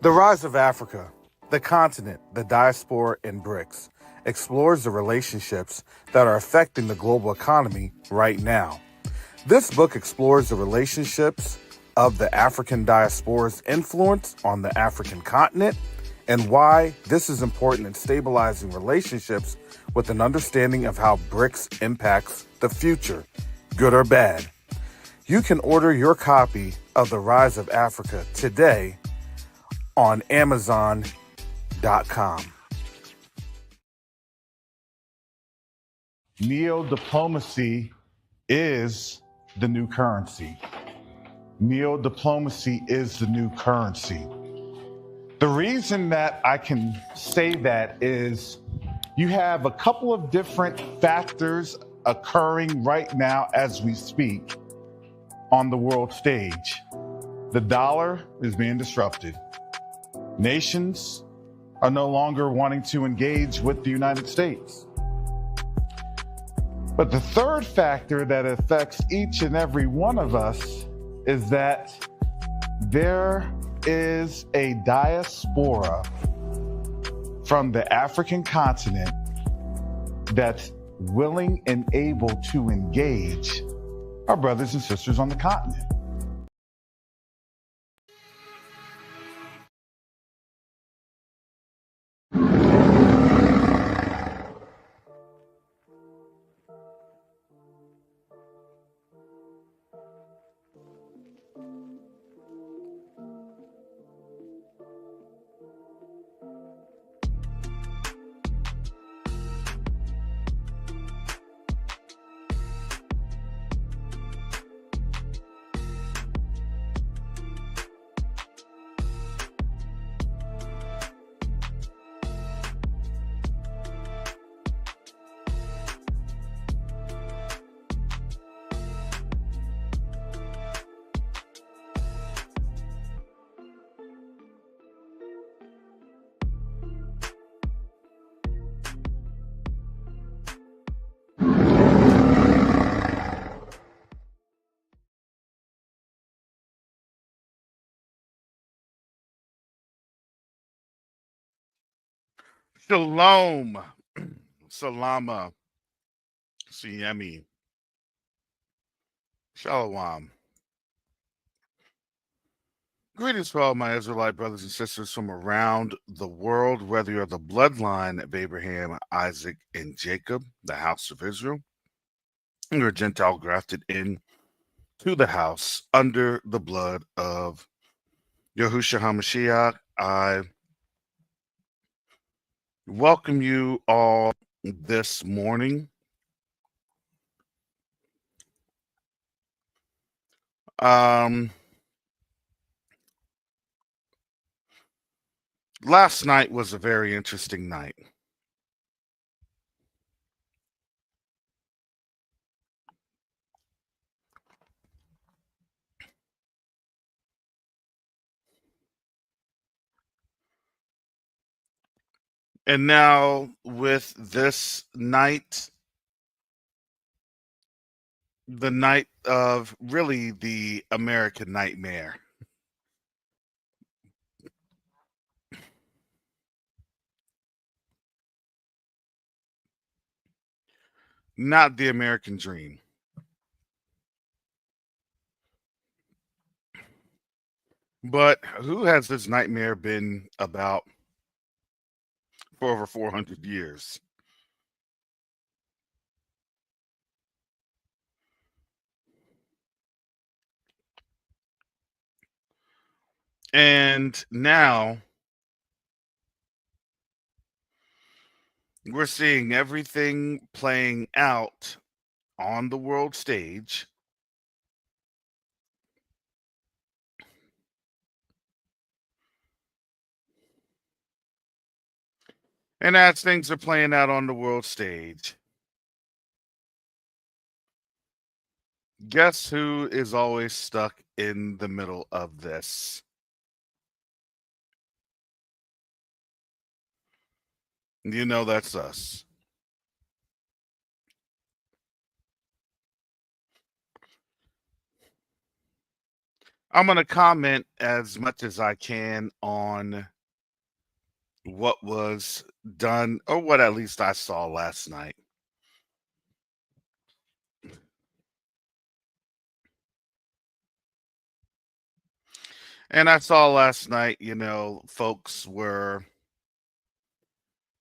The rise of Africa, the continent, the diaspora, and BRICS explores the relationships that are affecting the global economy right now. This book explores the relationships of the African diaspora's influence on the African continent and why this is important in stabilizing relationships with an understanding of how BRICS impacts the future, good or bad. You can order your copy of The Rise of Africa today on Amazon.com. Neo-diplomacy is the new currency. Neo-diplomacy is the new currency. The reason that I can say that is you have a couple of different factors occurring right now as we speak on the world stage. The dollar is being disrupted. Nations are no longer wanting to engage with the United States. But the third factor that affects each and every one of us is that there is a diaspora from the African continent that's willing and able to engage our brothers and sisters on the continent. Shalom, Salama, Siemi, Shalom. Greetings to all my Israelite brothers and sisters from around the world, whether you're the bloodline of Abraham, Isaac, and Jacob, the house of Israel, and you're a Gentile grafted in to the house under the blood of Yahushua HaMashiach. I welcome you all this morning. Last night was a very interesting night. And now with this night, the night of really the American nightmare. Not the American dream. But who has this nightmare been about for over 400 years? And now we're seeing everything playing out on the world stage. And as things are playing out on the world stage, guess who is always stuck in the middle of this? You know that's us. I'm going to comment as much as I can on what was done, or what at least I saw last night. And I saw last night, folks were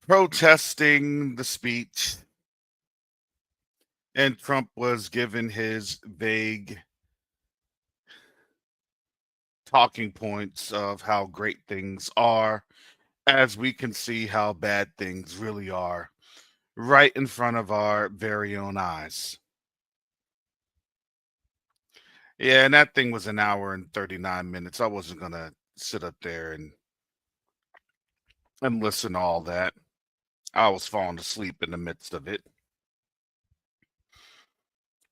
protesting the speech, and Trump was given his vague talking points of how great things are, as we can see how bad things really are right in front of our very own eyes. Yeah, and that thing was an hour and 39 minutes. I wasn't going to sit up there and listen to all that. I was falling asleep in the midst of it.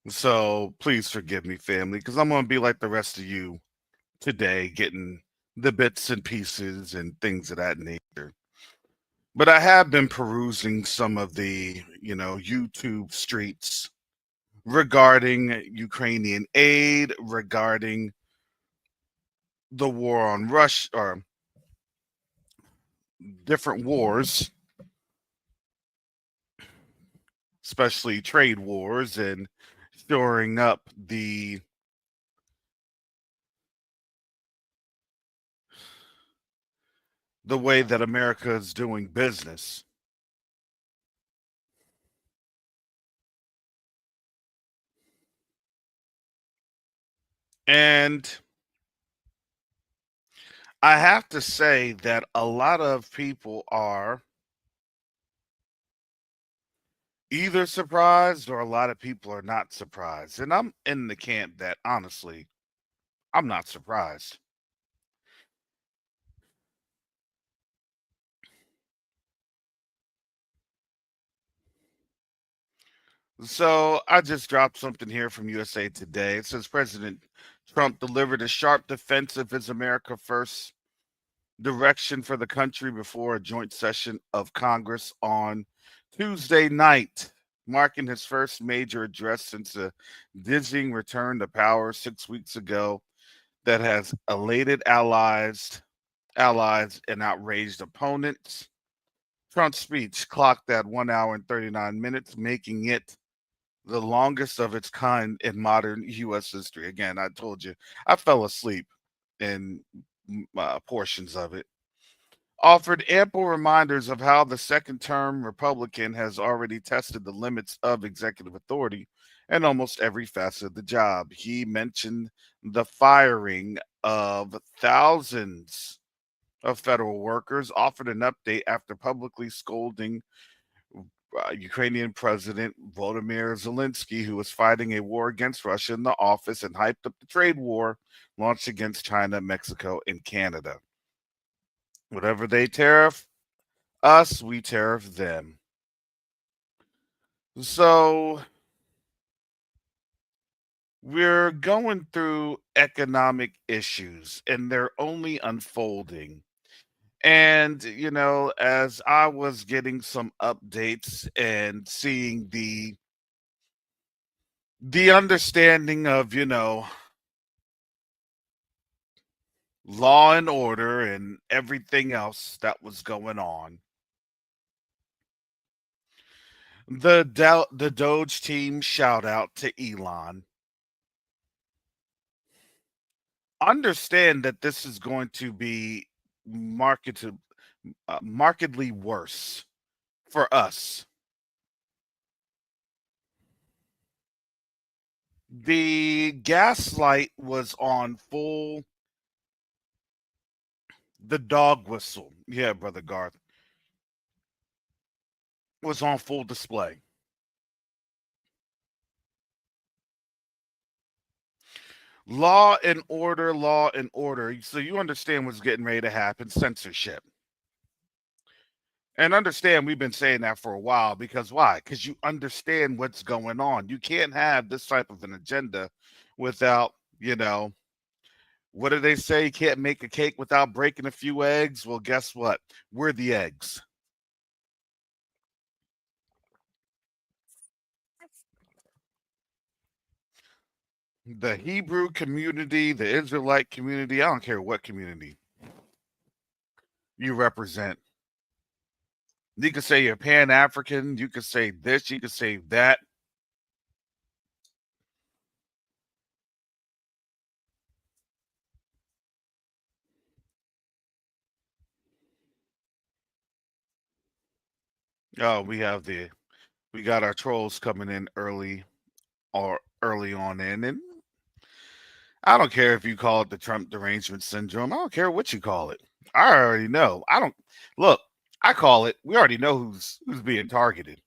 So please forgive me, family, because I'm going to be like the rest of you today, getting the bits and pieces and things of that nature. But I have been perusing some of the, YouTube streets regarding Ukrainian aid, regarding the war on Russia, or different wars, especially trade wars, and shoring up the way that America is doing business. And I have to say that a lot of people are either surprised, or a lot of people are not surprised. And I'm in the camp that, honestly, I'm not surprised. So I just dropped something here from USA Today. It says President Trump delivered a sharp defense of his America First direction for the country before a joint session of Congress on Tuesday night, marking his first major address since a dizzying return to power 6 weeks ago that has elated allies and outraged opponents. Trump's speech clocked at 1 hour and 39 minutes, making it the longest of its kind in modern U.S. history. Again, I told you, I fell asleep in portions of it. Offered ample reminders of how the second term Republican has already tested the limits of executive authority in almost every facet of the job. He mentioned the firing of thousands of federal workers, offered an update after publicly scolding Ukrainian President Volodymyr Zelensky, who was fighting a war against Russia in the office, and hyped up the trade war launched against China, Mexico, and Canada. Whatever they tariff us, we tariff them. So we're going through economic issues, and they're only unfolding. And, as I was getting some updates and seeing the understanding of, law and order and everything else that was going on, the Doge team shout out to Elon. Understand that this is going to be markedly worse for us. The gaslight was on full, the dog whistle, yeah, brother Garth, was on full display. Law and order, law and order. So you understand what's getting ready to happen: censorship. And understand, we've been saying that for a while, because why? Because you understand what's going on. You can't have this type of an agenda without, what do they say? You can't make a cake without breaking a few eggs. Well, guess what? We're the eggs. The Hebrew community, the Israelite community, I don't care what community you represent. You could say you're Pan African, you could say this, you could say that. Oh, we got our trolls coming in early or early on in, and I don't care if you call it the Trump derangement syndrome. I don't care what you call it. I already know. I don't look. I call it. We already know who's being targeted.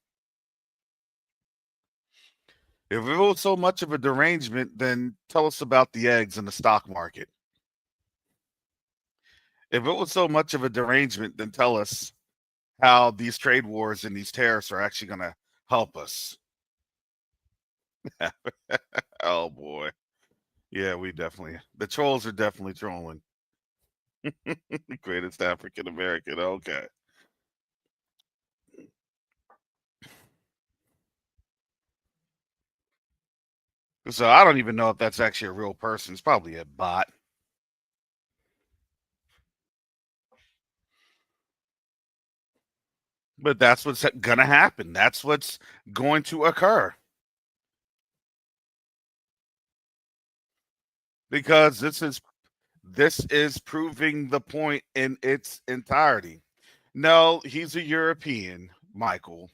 If it was so much of a derangement, then tell us about the eggs in the stock market. If it was so much of a derangement, then tell us how these trade wars and these tariffs are actually going to help us. Oh boy. Yeah, the trolls are definitely trolling. The greatest African American. Okay. So I don't even know if that's actually a real person. It's probably a bot. But that's what's going to happen. That's what's going to occur. Because this is proving the point in its entirety. No, he's a European, Michael.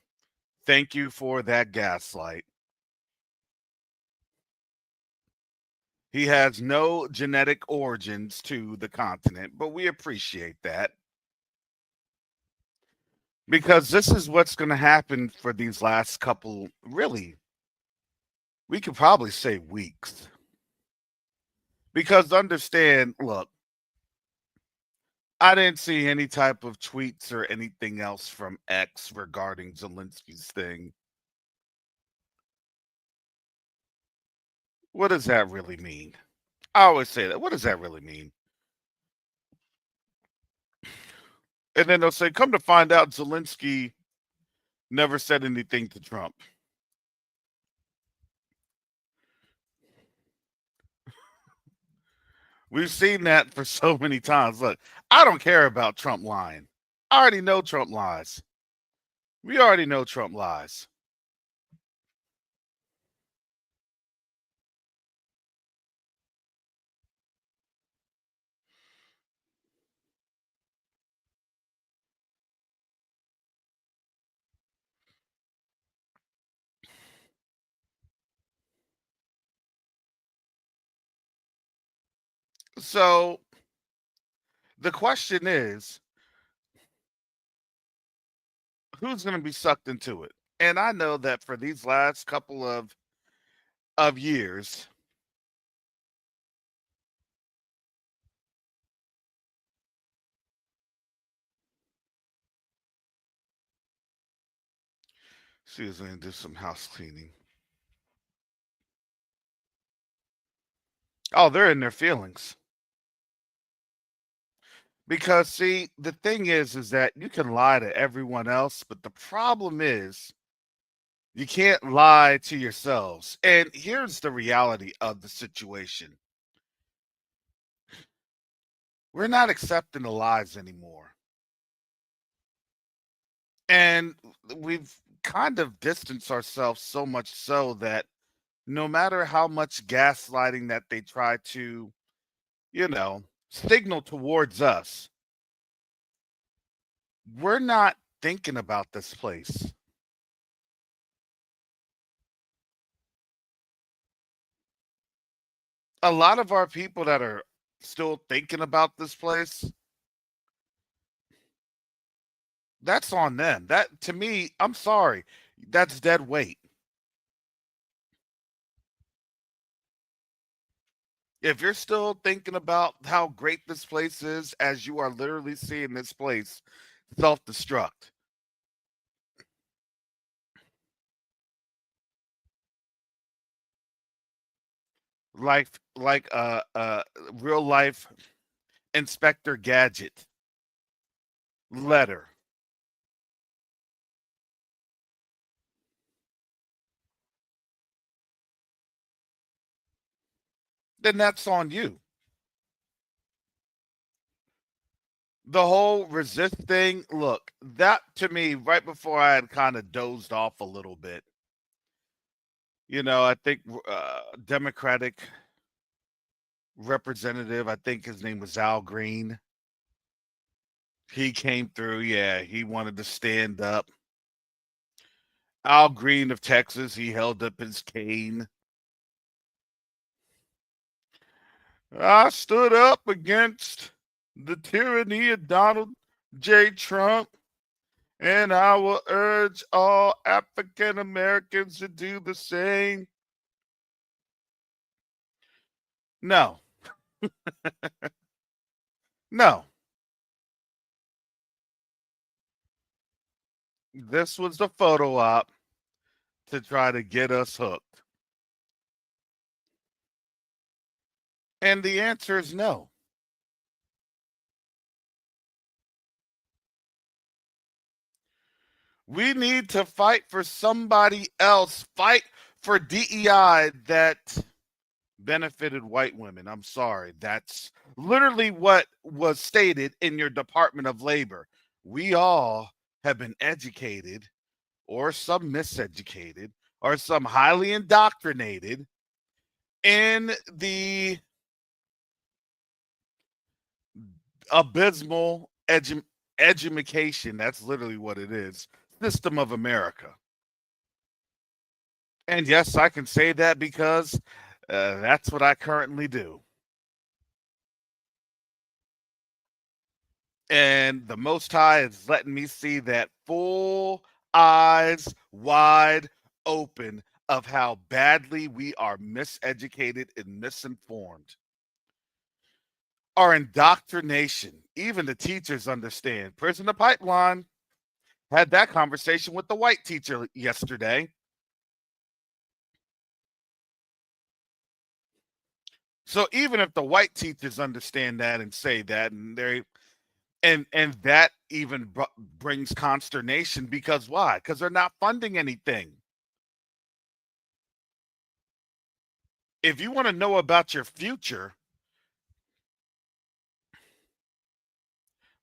Thank you for that gaslight. He has no genetic origins to the continent, but we appreciate that because this is what's going to happen for these last couple, really, we could probably say weeks. Because understand, look, I didn't see any type of tweets or anything else from X regarding Zelensky's thing. What does that really mean? I always say that. What does that really mean? And then they'll say, come to find out, Zelensky never said anything to Trump. We've seen that for so many times. Look, I don't care about Trump lying. I already know Trump lies. We already know Trump lies. So the question is, who's going to be sucked into it? And I know that for these last couple of years, she was going to do some house cleaning. Oh, they're in their feelings. Because see, the thing is that you can lie to everyone else, but the problem is you can't lie to yourselves. And here's the reality of the situation. We're not accepting the lies anymore. And we've kind of distanced ourselves so much so that no matter how much gaslighting that they try to, signal towards us, we're not thinking about this place. A lot of our people that are still thinking about this place, that's on them. That to me, I'm sorry, that's dead weight. If you're still thinking about how great this place is as you are literally seeing this place self-destruct. Like real life Inspector Gadget letter. then that's on you. The whole resist thing, look, that to me, right before I had kind of dozed off a little bit, I think Democratic representative, I think his name was Al Green. He came through. Yeah, he wanted to stand up. Al Green of Texas, he held up his cane. I stood up against the tyranny of Donald J. Trump, and I will urge all African Americans to do the same. No, no. This was the photo op to try to get us hooked. And the answer is no. We need to fight for somebody else. Fight for DEI that benefited white women. I'm sorry. That's literally what was stated in your Department of Labor. We all have been educated, or some miseducated, or some highly indoctrinated in the abysmal education. That's literally what it is. System of America. And yes, I can say that because that's what I currently do. And the Most High is letting me see that full eyes wide open of how badly we are miseducated and misinformed. Our indoctrination, even the teachers understand. Prison to Pipeline had that conversation with the white teacher yesterday. So even if the white teachers understand that and say that, and that even brings consternation, because why? Because they're not funding anything. If you want to know about your future,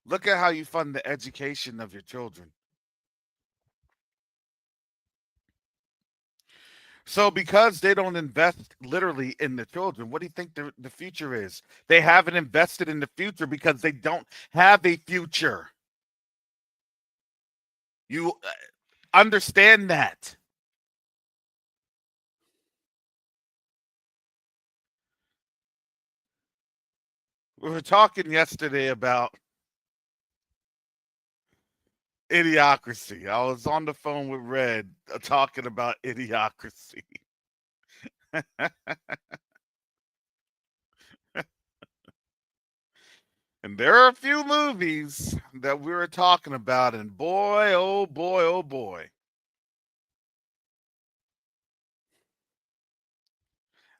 look at how you fund the education of your children. So because they don't invest literally in the children, what do you think the future is? They haven't invested in the future because they don't have a future. You understand that. We were talking yesterday about idiocracy. I was on the phone with Red talking about idiocracy. And there are a few movies that we were talking about, and boy, oh boy, oh boy.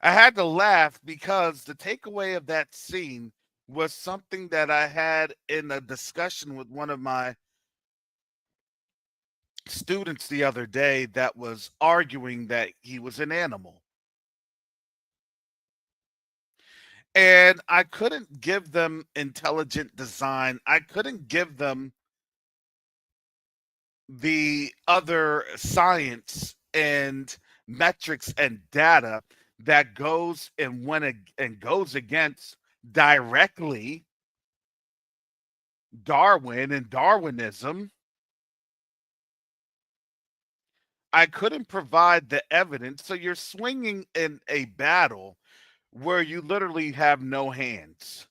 I had to laugh because the takeaway of that scene was something that I had in a discussion with one of my students the other day that was arguing that he was an animal. And I couldn't give them intelligent design. I couldn't give them the other science and metrics and data that goes and goes against directly Darwin and Darwinism. I couldn't provide the evidence. So you're swinging in a battle where you literally have no hands.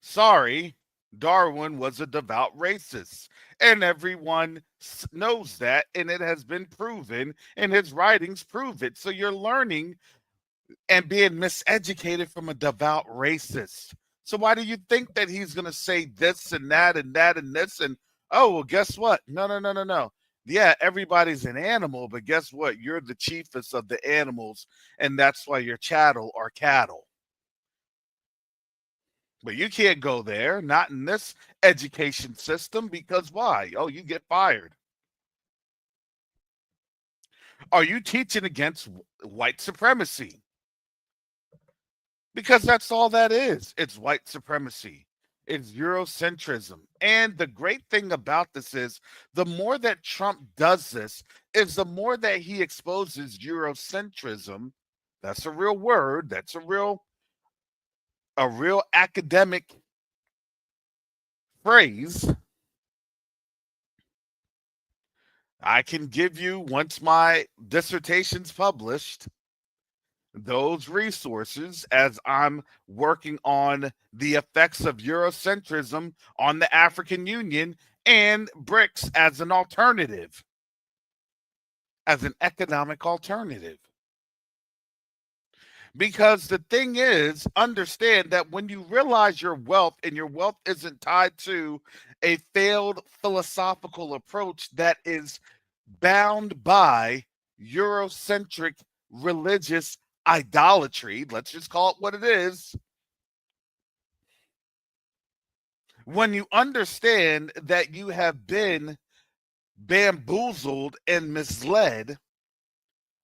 Sorry, Darwin was a devout racist. And everyone knows that, and it has been proven, and his writings prove it. So you're learning and being miseducated from a devout racist. So why do you think that he's going to say this and that and that and this? And oh, well, guess what? No, no, no, no, no. Yeah, everybody's an animal, but guess what? You're the chiefest of the animals, and that's why your chattel are cattle. But you can't go there, not in this education system, because why? Oh, you get fired. Are you teaching against white supremacy? Because that's all that is. It's white supremacy. It's Eurocentrism. And the great thing about this is the more that Trump does this, is the more that he exposes Eurocentrism. That's a real word. That's a real academic phrase. I can give you, once my dissertation's published, those resources as I'm working on the effects of Eurocentrism on the African Union and BRICS as an alternative, as an economic alternative. Because the thing is, understand that when you realize your wealth and your wealth isn't tied to a failed philosophical approach that is bound by Eurocentric religious idolatry, let's just call it what it is. When you understand that you have been bamboozled and misled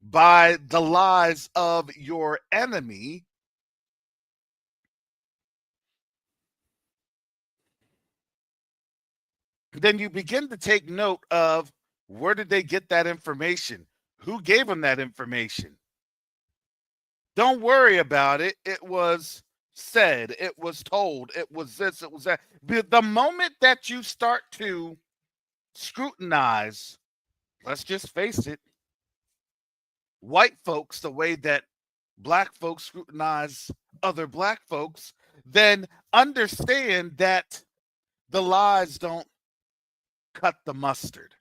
by the lies of your enemy, then you begin to take note of where did they get that information? Who gave them that information? Don't worry about it. It was said, it was told, it was this, it was that. The moment that you start to scrutinize, let's just face it, white folks the way that black folks scrutinize other black folks, then understand that the lies don't cut the mustard.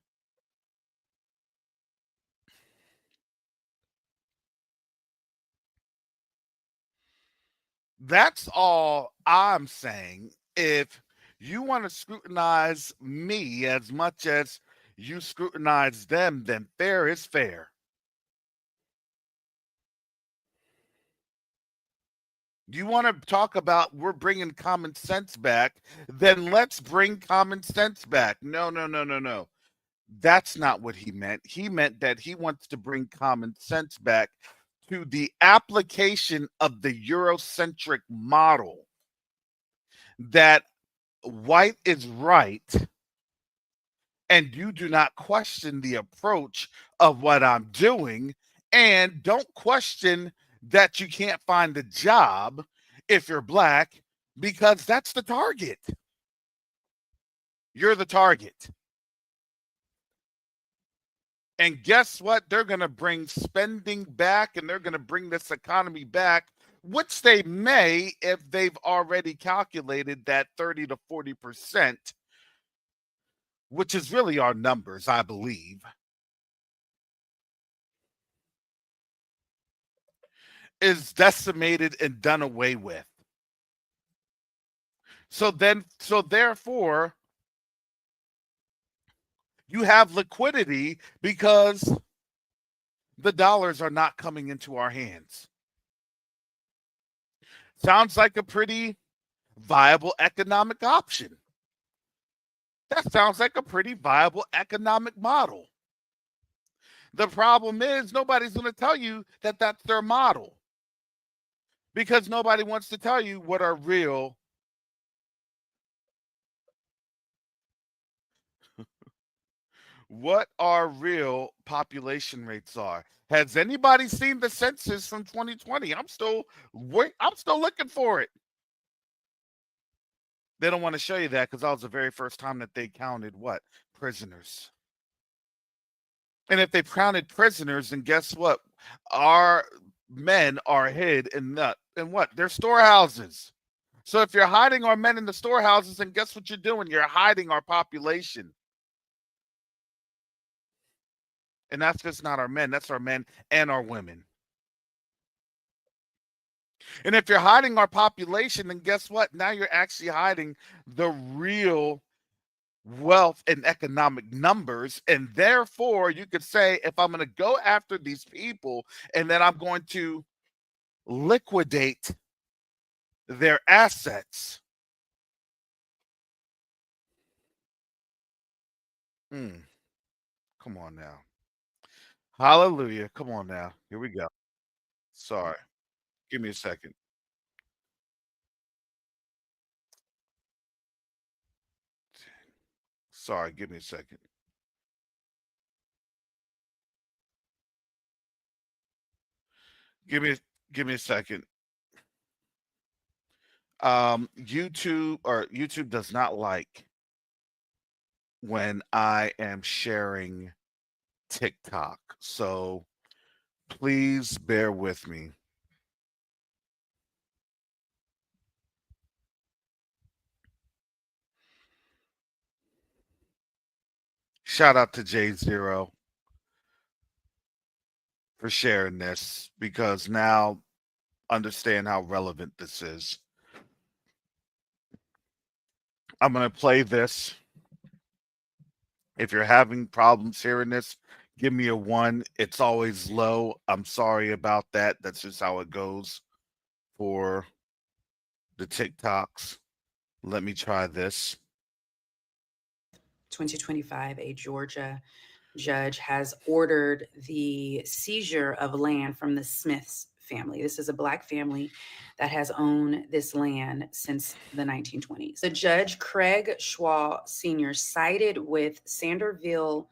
That's all I'm saying. If you want to scrutinize me as much as you scrutinize them, then fair is fair. You want to talk about we're bringing common sense back, then let's bring common sense back. No, no, no, no, no. That's not what he meant. He meant that he wants to bring common sense back to the application of the Eurocentric model that white is right and you do not question the approach of what I'm doing, and don't question that you can't find a job if you're black, because that's the target. You're the target. And guess what? They're going to bring spending back and they're going to bring this economy back, which they may if they've already calculated that 30 to 40%, which is really our numbers, I believe, is decimated and done away with. So therefore, you have liquidity because the dollars are not coming into our hands. Sounds like a pretty viable economic option. That sounds like a pretty viable economic model. The problem is nobody's going to tell you that that's their model, because nobody wants to tell you what our real population rates are. Has anybody seen the census from 2020? I'm still looking for it. They don't want to show you that because that was the very first time that they counted what? Prisoners. And if they counted prisoners, then guess what? Our men are hid in what? Their storehouses. So if you're hiding our men in the storehouses, then guess what you're doing? You're hiding our population. And that's just not our men. That's our men and our women. And if you're hiding our population, then guess what? Now you're actually hiding the real wealth and economic numbers. And therefore, you could say, if I'm going to go after these people and then I'm going to liquidate their assets. Come on now. Hallelujah. Come on now. Here we go. Sorry. Give me a second. Sorry. Give me a second. Give me give me a second. YouTube does not like when I am sharing TikTok. So please bear with me. Shout out to J Zero for sharing this because now understand how relevant this is. I'm going to play this. If you're having problems hearing this, give me a 1. It's always low. I'm sorry about that. That's just how it goes for the TikToks. Let me try this. 2025, a Georgia judge has ordered the seizure of land from the Smiths family. This is a Black family that has owned this land since the 1920s. The judge, Craig Schwall Sr., sided with Sanderville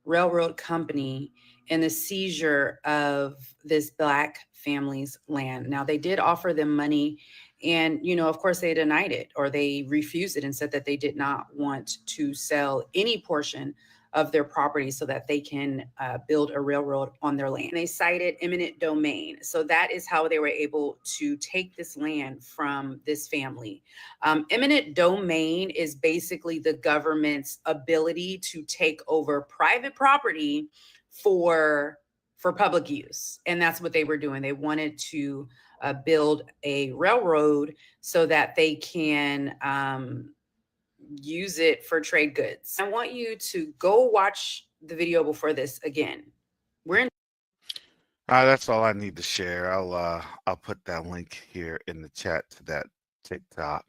Railroad Company in the seizure of this Black family's land. Now, they did offer them money, and, of course, they denied it, or they refused it and said that they did not want to sell any portion of their property so that they can build a railroad on their land. They cited eminent domain. So that is how they were able to take this land from this family. Eminent domain is basically the government's ability to take over private property for public use. And that's what they were doing. They wanted to build a railroad so that they can use it for trade goods. I want you to go watch the video before this again. We're in. That's all I need to share. I'll put that link here in the chat to that TikTok.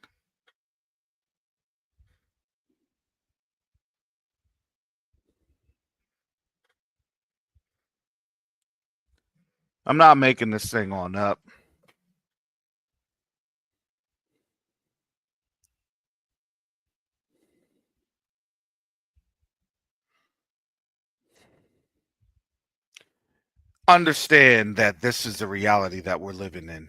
I'm not making this thing on up. Understand that this is the reality that we're living in.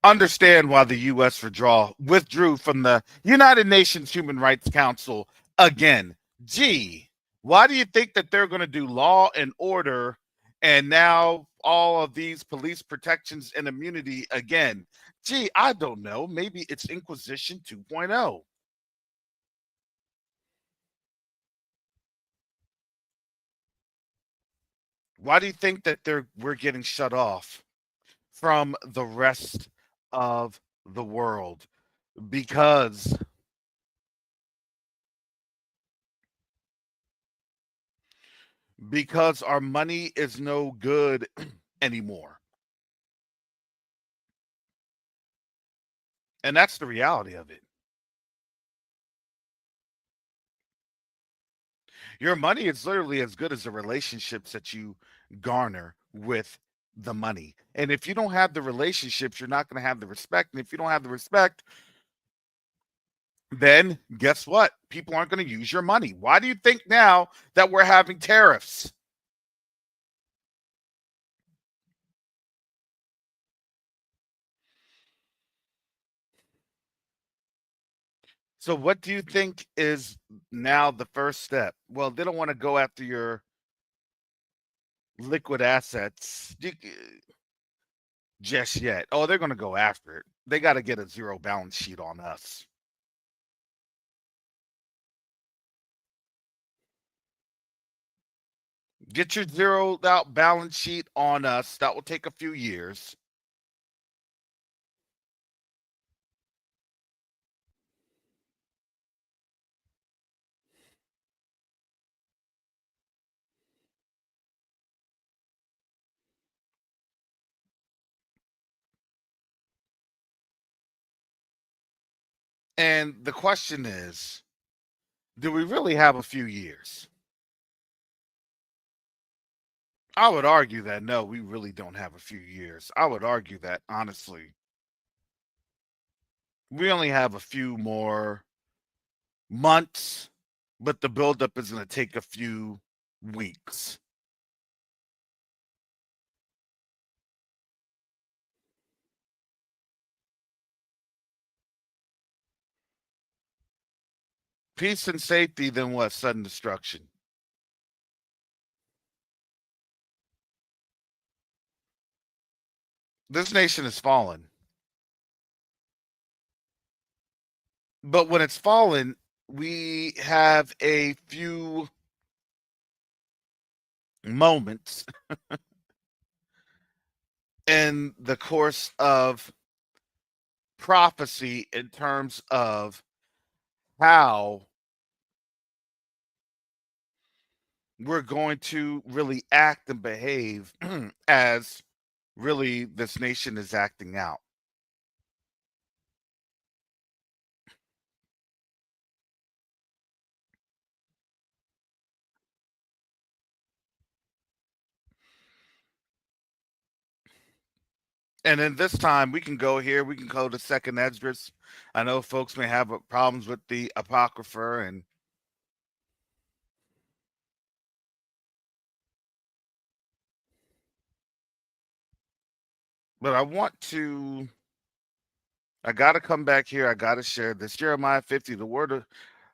Understand why the U.S. withdrew from the United Nations Human Rights Council again. Gee, why do you think that they're going to do law and order and now all of these police protections and immunity again? Gee, I don't know. Maybe it's Inquisition 2.0. Why do you think that we're getting shut off from the rest of the world? Because our money is no good anymore. And that's the reality of it. Your money is literally as good as the relationships that you garner with the money. And if you don't have the relationships, you're not going to have the respect. And if you don't have the respect, then guess what? People aren't going to use your money. Why do you think now that we're having tariffs? So what do you think is now the first step? Well, they don't want to go after your liquid assets just yet. Oh, they're going to go after it. They got to get a zero balance sheet on us. Get your zeroed out balance sheet on us. That will take a few years. And the question is, Do we really have a few years? I would argue that no, we really don't have a few years. I would argue that honestly, we only have a few more months, but the buildup is going to take a few weeks. Peace and safety, then what? Sudden destruction. This nation has fallen. But when it's fallen, we have a few moments in the course of prophecy in terms of how we're going to really act and behave as really this nation is acting out. And then this time we can go here, we can go to Second Esdras. I know folks may have problems with the Apocrypha, and but I gotta come back here. I gotta share this. Jeremiah 50, the word of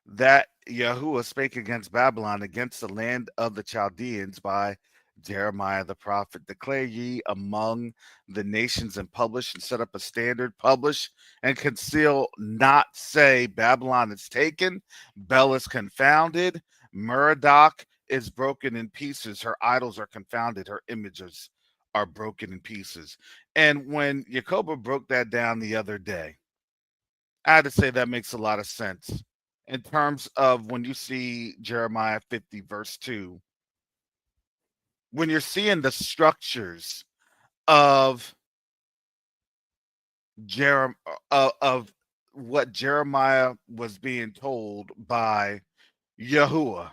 that Yahuwah spake against Babylon, against the land of the Chaldeans by Jeremiah the prophet. Declare ye among the nations and publish and set up a standard, publish and conceal, not say Babylon is taken, Bel is confounded, Merodach is broken in pieces, her idols are confounded, her images are broken in pieces. And when Jacoba broke that down the other day, I had to say that makes a lot of sense in terms of when you see Jeremiah 50, verse 2, when you're seeing the structures of of what Jeremiah was being told by Yahuwah.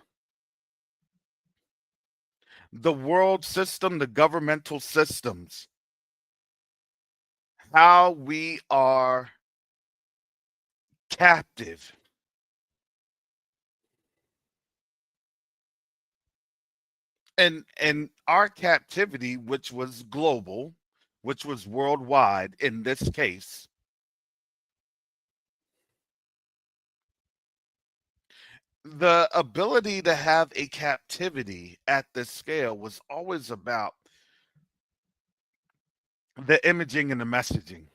The world system, the governmental systems, how we are captive. And our captivity, which was global, which was worldwide in this case, the ability to have a captivity at this scale was always about the imaging and the messaging.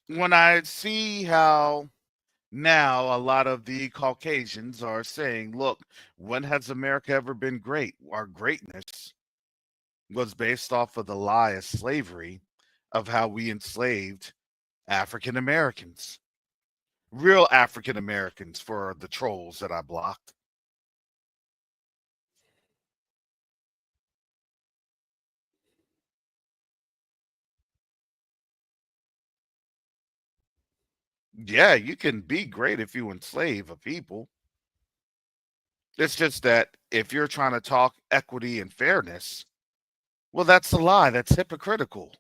When I see how now a lot of the Caucasians are saying, look, when has America ever been great? Our greatness was based off of the lie of slavery, of how we enslaved African Americans, real African Americans, for the trolls that I blocked. Yeah, you can be great if you enslave a people. It's just that if you're trying to talk equity and fairness, well, that's a lie. That's hypocritical.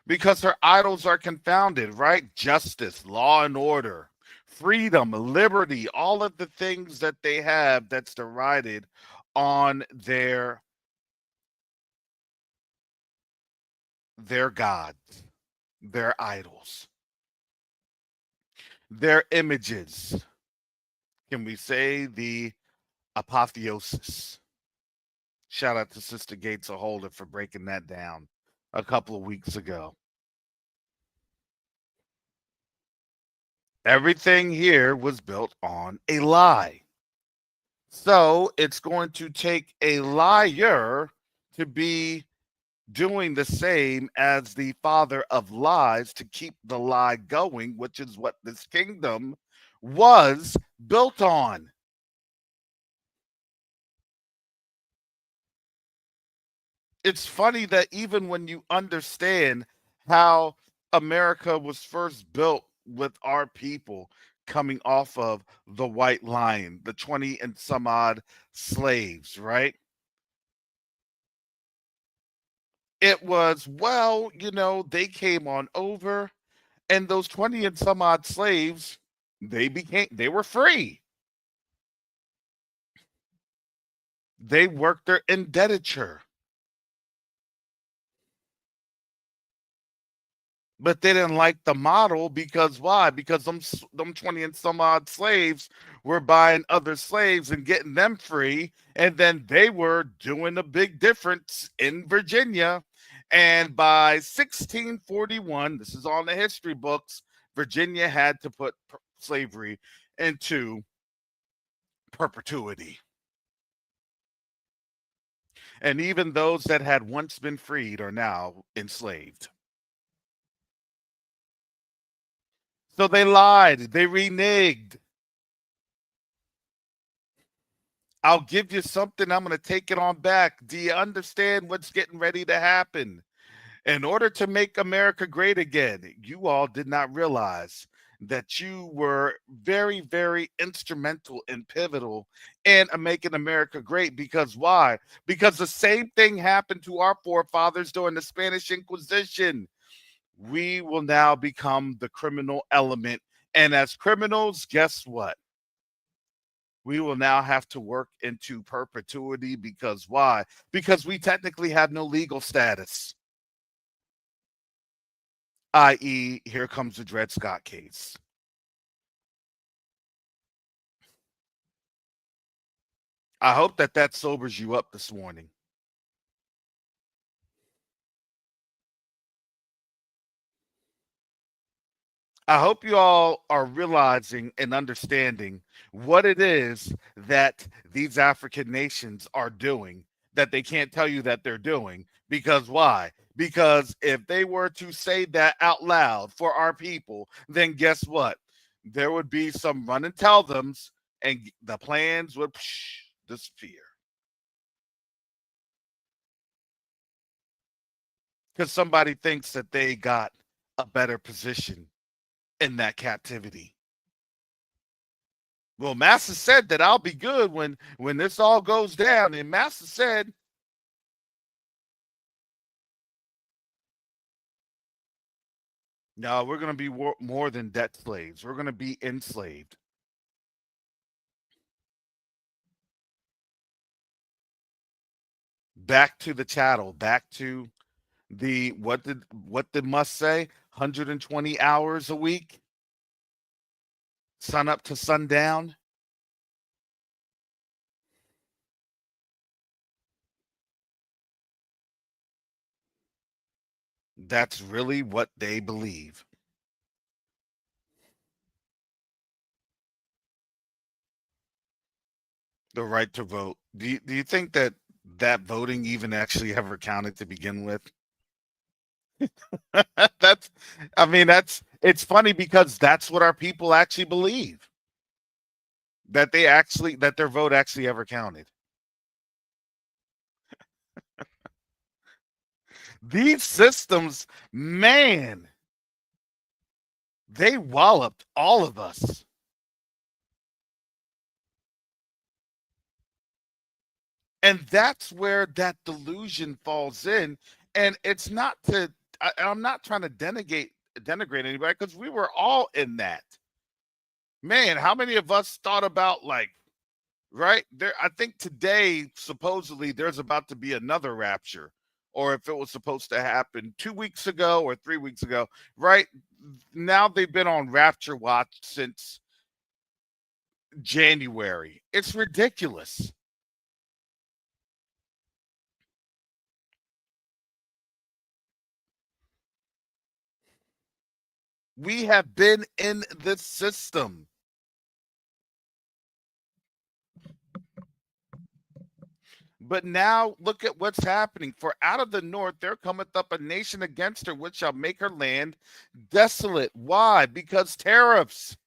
Because her idols are confounded, right? Justice, law and order, freedom, liberty, all of the things that they have that's derided on their gods, their idols, their images. Can we say the apotheosis? Shout out to Sister Gates Holder for breaking that down a couple of weeks ago. Everything here was built on a lie. So it's going to take a liar to be doing the same as the father of lies to keep the lie going, which is what this kingdom was built on. It's funny that even when you understand how America was first built with our people coming off of the White Lion, the 20 and some odd slaves, right? It was, well, they came on over, and those 20 and some odd slaves, they were free. They worked their indentature. But they didn't like the model because why? Because them 20 and some odd slaves were buying other slaves and getting them free, and then they were doing a big difference in Virginia. And by 1641, this is all in the history books, Virginia had to put slavery into perpetuity. And even those that had once been freed are now enslaved. So they lied, they reneged. I'll give you something, I'm going to take it on back. Do you understand what's getting ready to happen? In order to make America great again, you all did not realize that you were very, very instrumental and pivotal in making America great. Because why? Because the same thing happened to our forefathers during the Spanish Inquisition. We will now become the criminal element. And as criminals, guess what? We will now have to work into perpetuity. Because why? Because we technically have no legal status, i.e., here comes the Dred Scott case. I hope that sobers you up this morning. I hope you all are realizing and understanding what it is that these African nations are doing that they can't tell you that they're doing. Because why? Because if they were to say that out loud for our people, then guess what? There would be some run and tell thems, and the plans would disappear. Because somebody thinks that they got a better position in that captivity. Well, Massa said that I'll be good when this all goes down. And Massa said, no, we're going to be more than debt slaves. We're going to be enslaved. Back to the chattel, back to the what did Musk say? 120 hours a week, sun up to sundown. That's really what they believe. The right to vote. Do you think that voting even actually ever counted to begin with? that's it's funny because that's what our people actually believe, that their vote actually ever counted. These systems, man, they walloped all of us. And that's where that delusion falls in. And it's not I'm not trying to denigrate anybody, because we were all in that. Man, how many of us thought about, like, right there? I think today, supposedly, there's about to be another rapture, or if it was supposed to happen 2 weeks ago or 3 weeks ago, right? Now they've been on rapture watch since January. It's ridiculous. We have been in this system. But now look at what's happening. For out of the north there cometh up a nation against her, which shall make her land desolate. Why? Because tariffs.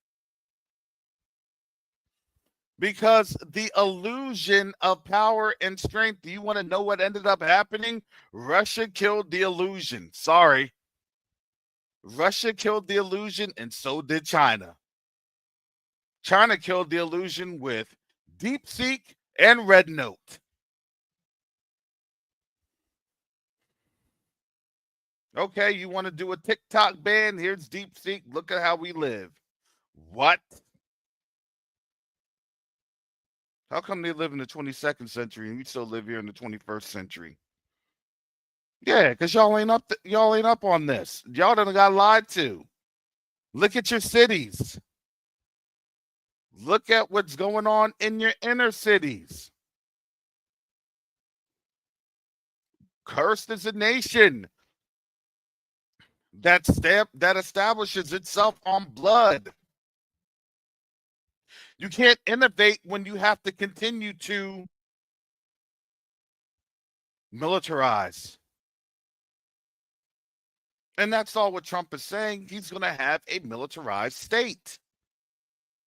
Because the illusion of power and strength, do you want to know what ended up happening? Russia killed the illusion. Sorry. Russia killed the illusion, and so did China. China killed the illusion with DeepSeek and Red Note. Okay, you want to do a TikTok ban? Here's DeepSeek. Look at how we live. What? How come they live in the 22nd century and we still live here in the 21st century? Yeah, because y'all ain't up on this. Y'all done got lied to. Look at your cities. Look at what's going on in your inner cities. Cursed is a nation that establishes itself on blood. You can't innovate when you have to continue to militarize. And that's all what Trump is saying. He's going to have a militarized state.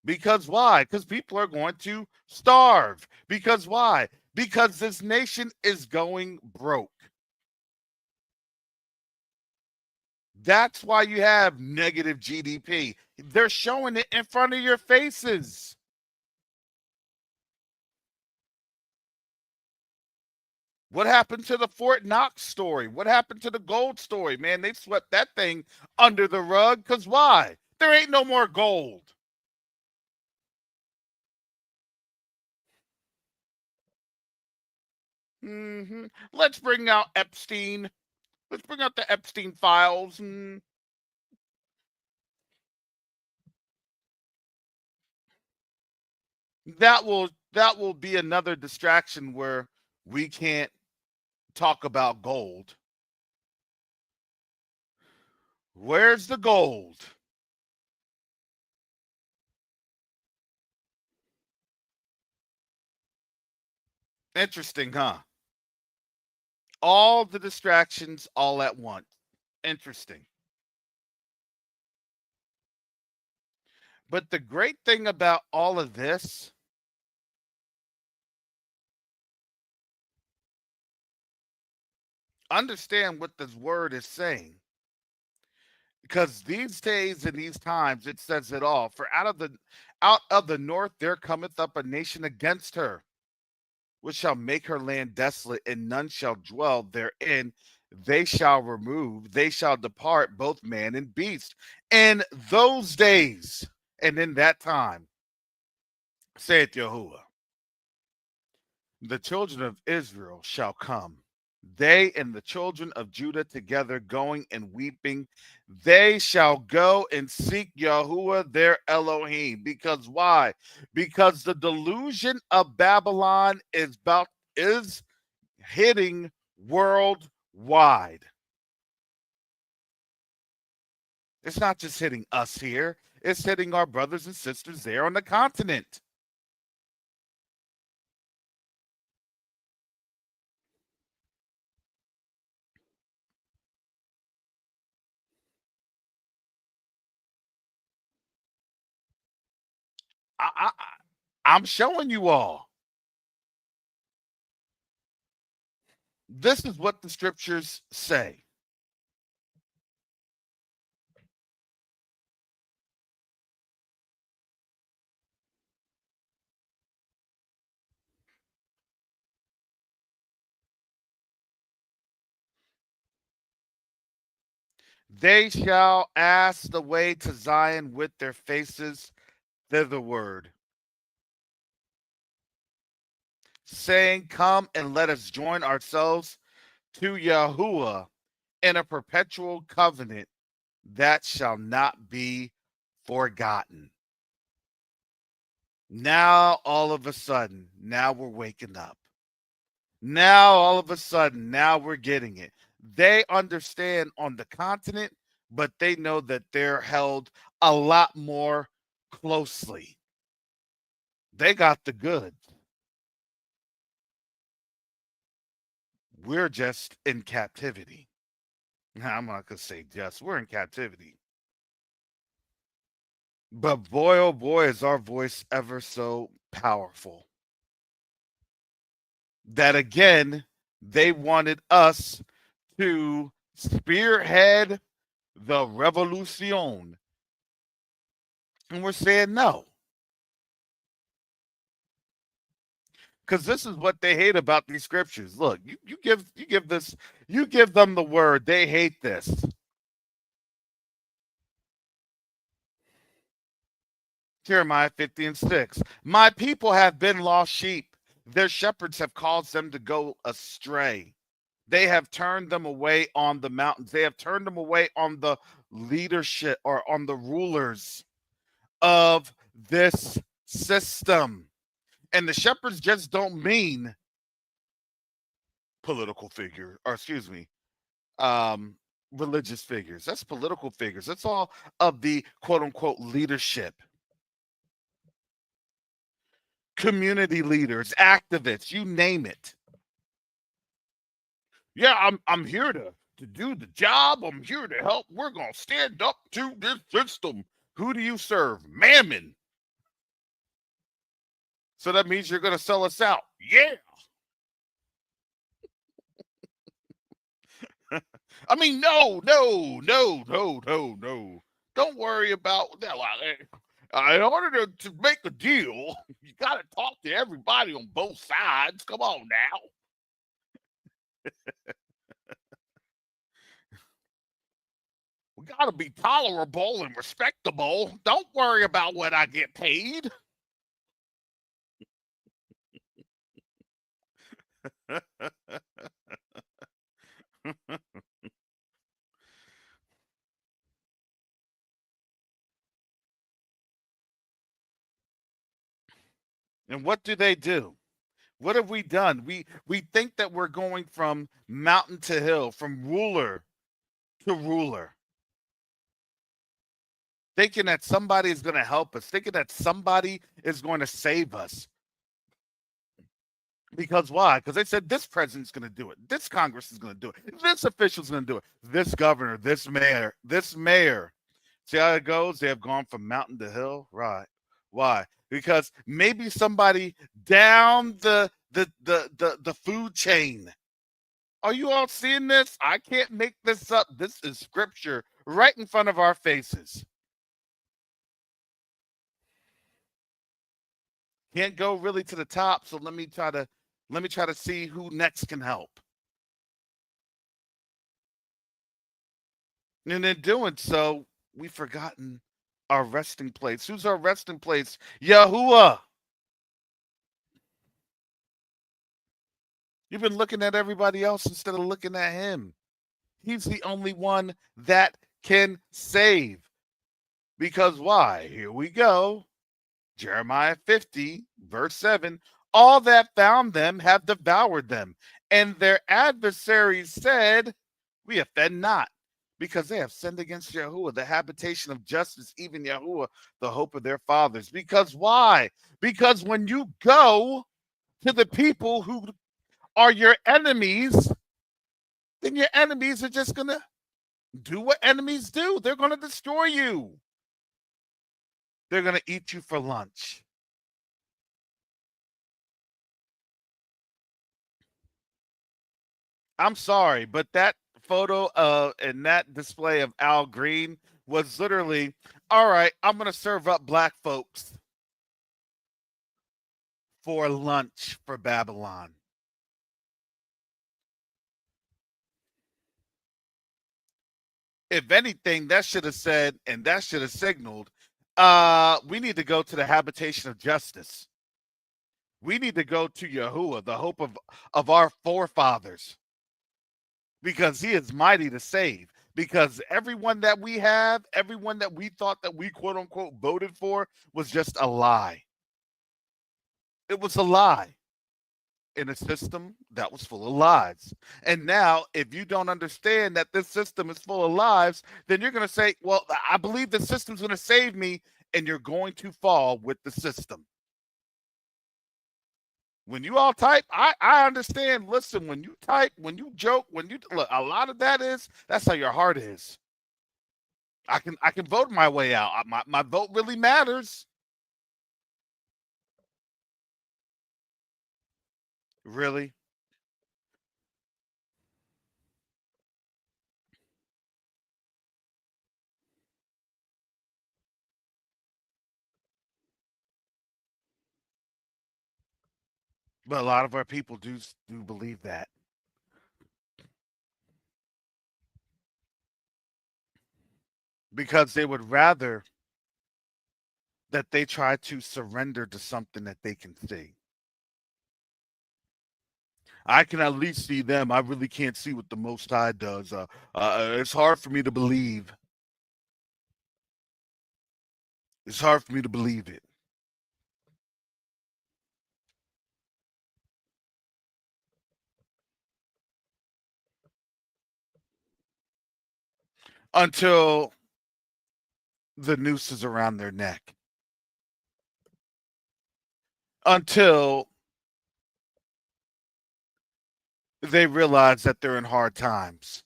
Because why? Because people are going to starve. Because why? Because this nation is going broke. That's why you have negative GDP. They're showing it in front of your faces. What happened to the Fort Knox story? What happened to the gold story? Man, they swept that thing under the rug. Because why? There ain't no more gold. Let's bring out Epstein. Let's bring out the Epstein files. That will be another distraction where we can't talk about gold. Where's the gold? Interesting, huh? All the distractions all at once. Interesting. But the great thing about all of this, understand what this word is saying. Because these days and these times it says it all. For out of the north there cometh up a nation against her, which shall make her land desolate, and none shall dwell therein. They shall depart, both man and beast. In those days and in that time, saith Yahuwah, the children of Israel shall come, they and the children of Judah together, going and weeping. They shall go and seek Yahuwah their Elohim. Because why? Because the delusion of Babylon is hitting worldwide. It's not just hitting us here, it's hitting our brothers and sisters there on the continent. I'm showing you all. This is what the scriptures say. They shall ask the way to Zion with their faces thitherward, saying, come and let us join ourselves to Yahuwah in a perpetual covenant that shall not be forgotten. Now, all of a sudden, now we're waking up. Now, all of a sudden, now we're getting it. They understand on the continent, but they know that they're held a lot more closely. They got the goods. We're just in captivity. I'm not going to say just, we're in captivity. But boy, oh boy, is our voice ever so powerful. That again, they wanted us to spearhead the revolution. And we're saying no. Because this is what they hate about these scriptures. Look, you give them the word, they hate this. Jeremiah 50:6. My people have been lost sheep. Their shepherds have caused them to go astray. They have turned them away on the mountains. They have turned them away on the leadership or on the rulers of this system. And the shepherds just don't mean political figure, or excuse me, religious figures. That's political figures. That's all of the quote unquote leadership. Community leaders, activists, you name it. Yeah, I'm here to do the job. I'm here to help. We're gonna stand up to this system. Who do you serve? Mammon. So that means you're gonna sell us out. Yeah. I mean, no. Don't worry about that. In order to make a deal, you got to talk to everybody on both sides. Come on now. We got to be tolerable and respectable. Don't worry about what I get paid. And what do? What have we done? We think that we're going from mountain to hill, from ruler to ruler. Thinking that somebody is going to help us, thinking that somebody is going to save us. Because why? Because they said this president's going to do it. This Congress is going to do it. This official's going to do it. This governor, this mayor. See how it goes? They have gone from mountain to hill. Right. Why? Because maybe somebody down the food chain. Are you all seeing this? I can't make this up. This is scripture right in front of our faces. Can't go really to the top, so let me try to see who next can help. And in doing so, we've forgotten our resting place. Who's our resting place? Yahuwah. You've been looking at everybody else instead of looking at him. He's the only one that can save. Because why? Here we go. Jeremiah 50, verse 7. All that found them have devoured them, and their adversaries said, we offend not, because they have sinned against Yahuwah, the habitation of justice, even Yahuwah, the hope of their fathers. Because why? Because when you go to the people who are your enemies, then your enemies are just going to do what enemies do. They're going to destroy you. They're going to eat you for lunch. I'm sorry, but that photo and that display of Al Green was literally, all right, I'm going to serve up black folks for lunch for Babylon. If anything, that should have said, and that should have signaled, we need to go to the habitation of justice. We need to go to Yahuwah, the hope of our forefathers, because he is mighty to save. Because everyone that we have, everyone that we thought that we quote unquote voted for was just a lie. It was a lie in a system that was full of lies. And now, if you don't understand that this system is full of lies, then you're going to say, well, I believe the system's going to save me, and you're going to fall with the system. When you all type, I understand. Listen, when you type, when you joke, when you look, a lot of that's how your heart is. I can vote my way out. My vote really matters. Really? But a lot of our people do believe that because they would rather that they try to surrender to something that they can see. I can at least see them. I really can't see what the Most High does. It's hard for me to believe. It's hard for me to believe it until the noose is around their neck, until they realize that they're in hard times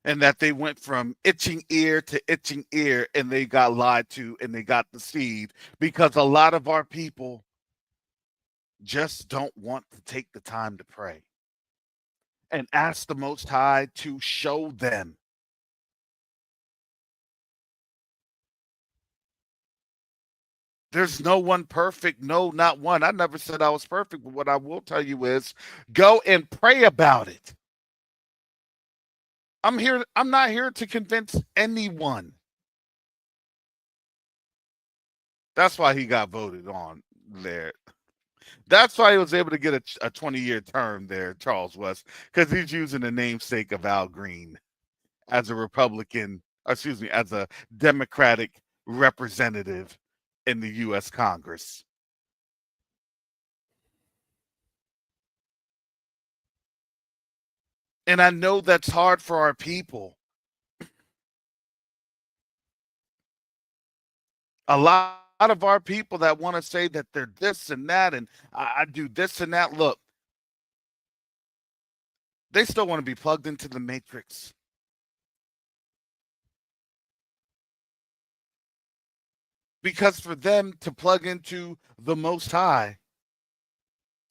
and that they went from itching ear to itching ear and they got lied to and they got deceived because a lot of our people just don't want to take the time to pray and ask the Most High to show them. There's no one perfect. No, not one. I never said I was perfect, but what I will tell you is go and pray about it. I'm not here to convince anyone. That's why he got voted on there. That's why he was able to get a 20-year term there, Charles West, because he's using the namesake of Al Green as a Republican, excuse me, as a Democratic representative in the U.S. Congress. And I know that's hard for our people. A lot of our people that want to say that they're this and that, and I do this and that. Look, they still want to be plugged into the matrix because for them to plug into the Most High,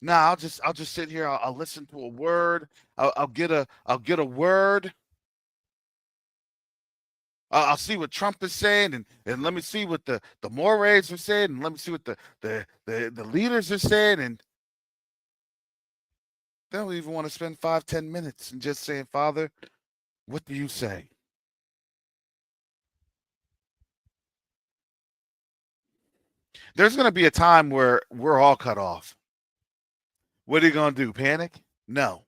now I'll just sit here. I'll listen to a word. I'll get a word. I'll see what Trump is saying, and let me see what the mores are saying, and let me see what the leaders are saying, and they don't even want to spend 5-10 minutes and just saying, Father, what do you say? There's going to be a time where we're all cut off. What are you going to do? Panic? No.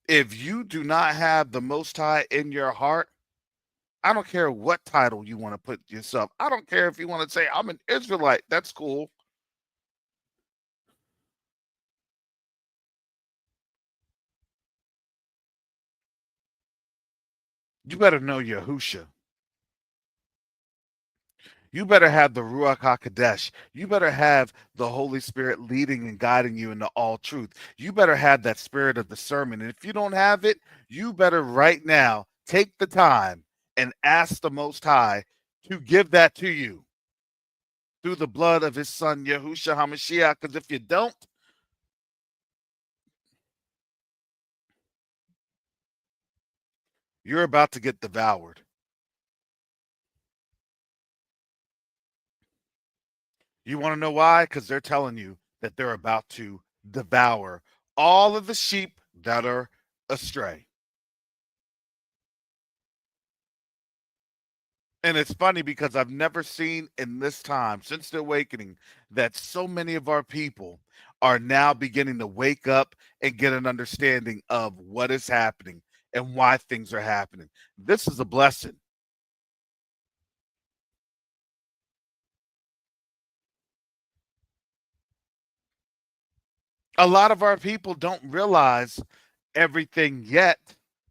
If you do not have the Most High in your heart, I don't care what title you want to put yourself. I don't care if you want to say, I'm an Israelite. That's cool. You better know Yahusha. You better have the Ruach HaKodesh. You better have the Holy Spirit leading and guiding you into all truth. You better have that spirit of discernment. And if you don't have it, you better right now take the time and ask the Most High to give that to you through the blood of his son, Yahushua HaMashiach. Because if you don't, you're about to get devoured. You want to know why? Because they're telling you that they're about to devour all of the sheep that are astray. And it's funny because I've never seen in this time since the awakening that so many of our people are now beginning to wake up and get an understanding of what is happening and why things are happening. This is a blessing. A lot of our people don't realize everything yet,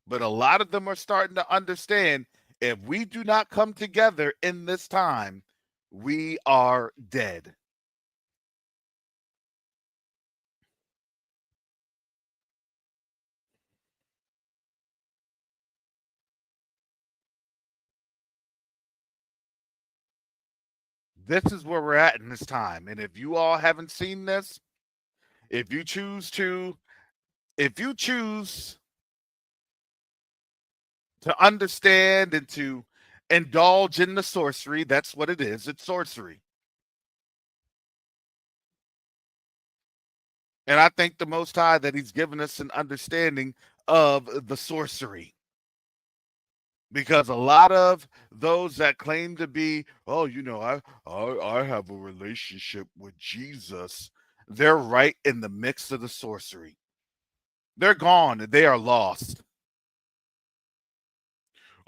but a lot of them are starting to understand if we do not come together in this time, we are dead. This is where we're at in this time. And if you all haven't seen this, if you choose to, if you choose to understand and to indulge in the sorcery, that's what it is. It's sorcery. And I thank the Most High that He's given us an understanding of the sorcery. Because a lot of those that claim to be, oh, I have a relationship with Jesus, they're right in the mix of the sorcery. They're gone. They are lost.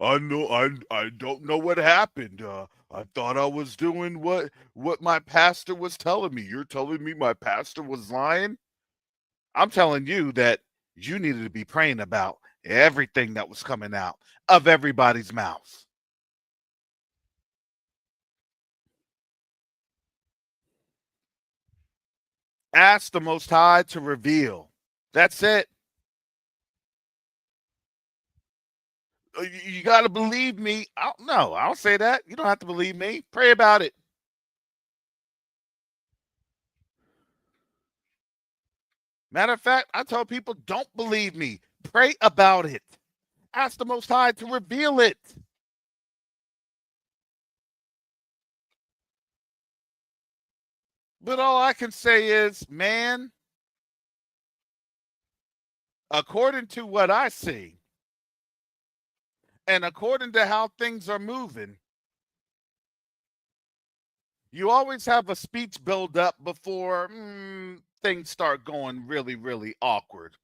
I don't know what happened. I thought I was doing what my pastor was telling me. You're telling me my pastor was lying? I'm telling you that you needed to be praying about everything that was coming out of everybody's mouth. Ask the Most High to reveal. That's it. You got to believe me. No, I don't say that. You don't have to believe me. Pray about it. Matter of fact, I tell people, don't believe me. Pray about it. Ask the Most High to reveal it. But all I can say is, man, according to what I see, and according to how things are moving, you always have a speech build up before things start going really, really awkward.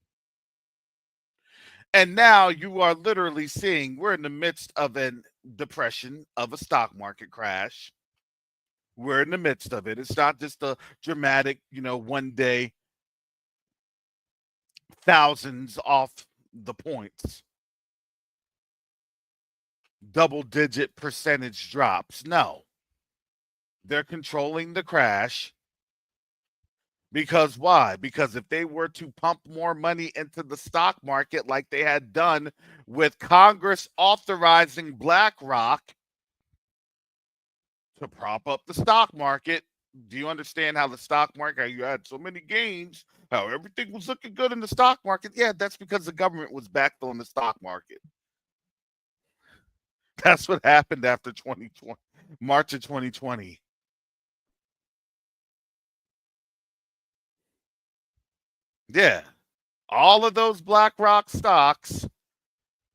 And now you are literally seeing we're in the midst of a depression, of a stock market crash. We're in the midst of it. It's not just a dramatic, one day thousands off the points, double digit percentage drops. No, they're controlling the crash. Because why? Because if they were to pump more money into the stock market like they had done with Congress authorizing BlackRock to prop up the stock market, do you understand how the stock market, how you had so many gains, how everything was looking good in the stock market? Yeah, that's because the government was backed on the stock market. That's what happened after 2020, March of 2020. Yeah. All of those BlackRock stocks.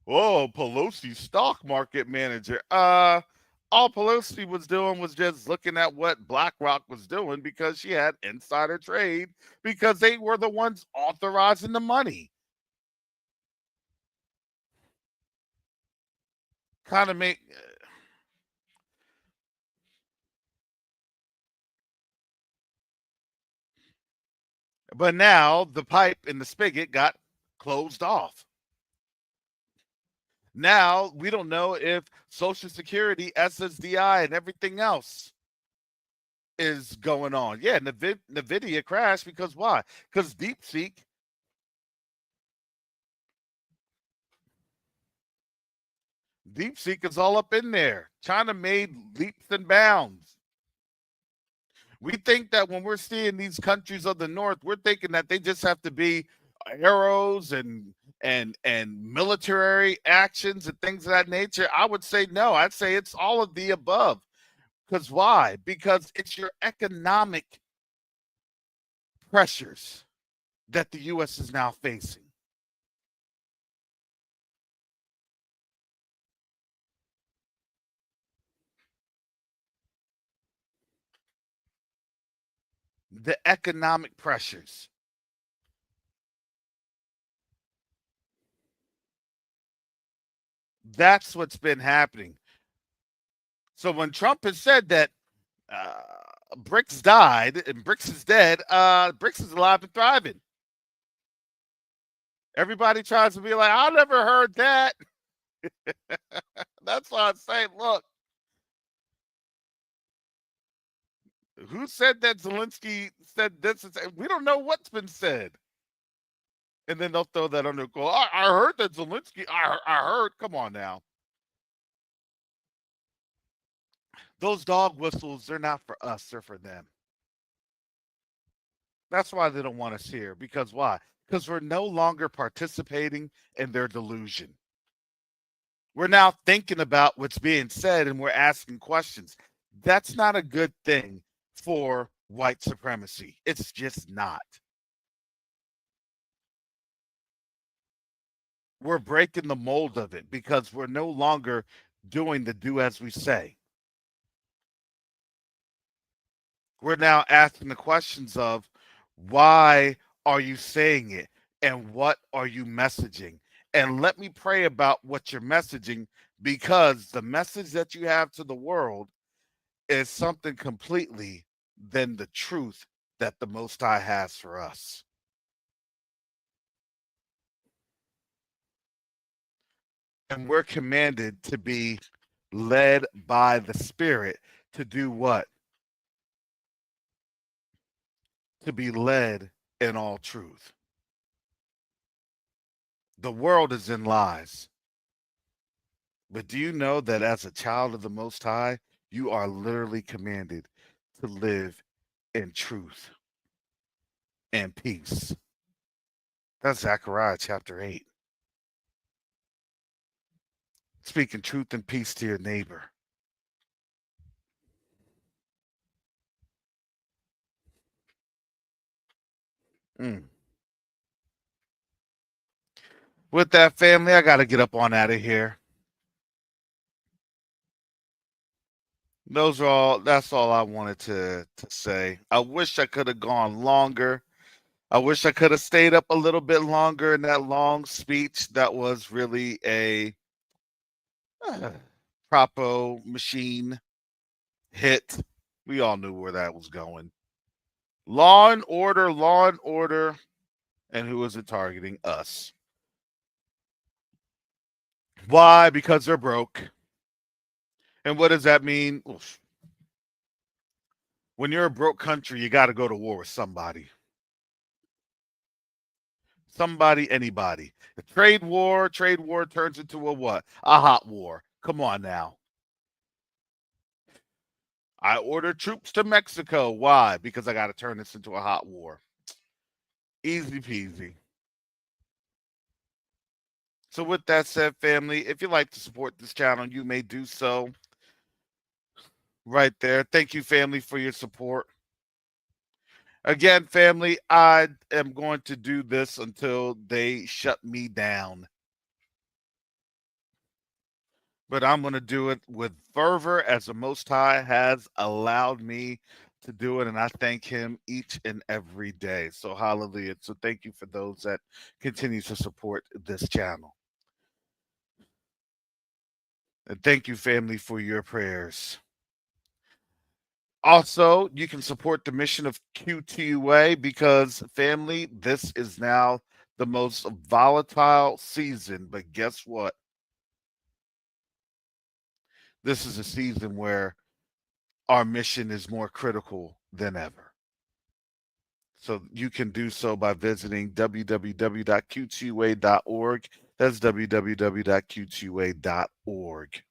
Oh, Pelosi's stock market manager. All Pelosi was doing was just looking at what BlackRock was doing because she had insider trade because they were the ones authorizing the money. Kind of make. But now the pipe in the spigot got closed off. Now we don't know if Social Security, SSDI, and everything else is going on. Yeah, NVIDIA crashed because why? Because DeepSeek is all up in there. China made leaps and bounds. We think that when we're seeing these countries of the north, we're thinking that they just have to be arrows and military actions and things of that nature. I would say no. I'd say it's all of the above. Because why? Because it's your economic pressures that the U.S. is now facing. The economic pressures. That's what's been happening. So when Trump has said that BRICS died and BRICS is dead, BRICS is alive and thriving. Everybody tries to be like, I never heard that. That's why I say, look, who said that Zelensky said this? We don't know what's been said. And then they'll throw that under the call. I heard that Zelensky, I heard. Come on now. Those dog whistles, they're not for us, they're for them. That's why they don't want us here. Because why? Because we're no longer participating in their delusion. We're now thinking about what's being said and we're asking questions. That's not a good thing for white supremacy. It's just not. We're breaking the mold of it because we're no longer doing the do as we say. We're now asking the questions of why are you saying it and what are you messaging? And let me pray about what you're messaging, because the message that you have to the world is something completely than the truth that the Most High has for us. And we're commanded to be led by the Spirit to do what? To be led in all truth. The world is in lies. But do you know that as a child of the Most High, you are literally commanded to live in truth and peace? That's Zechariah chapter 8. Speaking truth and peace to your neighbor. Mm. With that, family, I got to get up on out of here. That's all I wanted to say. I wish I could have gone longer. I wish I could have stayed up a little bit longer in that long speech. That was really a propo machine hit. We all knew where that was going. Law and order, law and order. And who is it targeting? Us. Why? Because they're broke. And what does that mean? Oof. When you're a broke country, you got to go to war with somebody. Somebody, anybody. A trade war turns into a what? A hot war. Come on now. I order troops to Mexico. Why? Because I got to turn this into a hot war. Easy peasy. So with that said, family, if you'd like to support this channel, you may do so right there. Thank you, family, for your support. Again, family, I am going to do this until they shut me down. But I'm going to do it with fervor as the Most High has allowed me to do it. And I thank him each and every day. So hallelujah. So thank you for those that continue to support this channel. And thank you, family, for your prayers. Also, you can support the mission of QTUA because, family, this is now the most volatile season. But guess what? This is a season where our mission is more critical than ever. So you can do so by visiting www.qtua.org. That's www.qtua.org.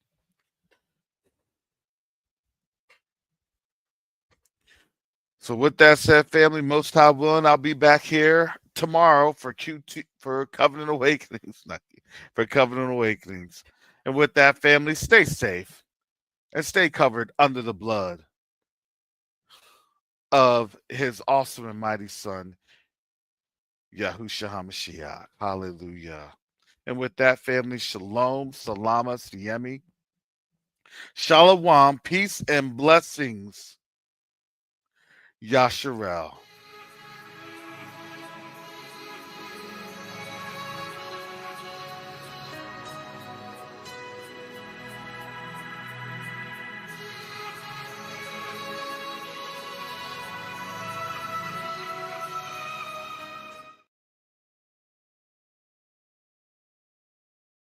So with that said, family, most high willing, I'll be back here tomorrow for Covenant Awakenings. For Covenant Awakenings. And with that, family, stay safe and stay covered under the blood of his awesome and mighty son, Yahushua HaMashiach. Hallelujah. And with that, family, shalom, salama, siyemi, shalom, peace and blessings, Yasharel.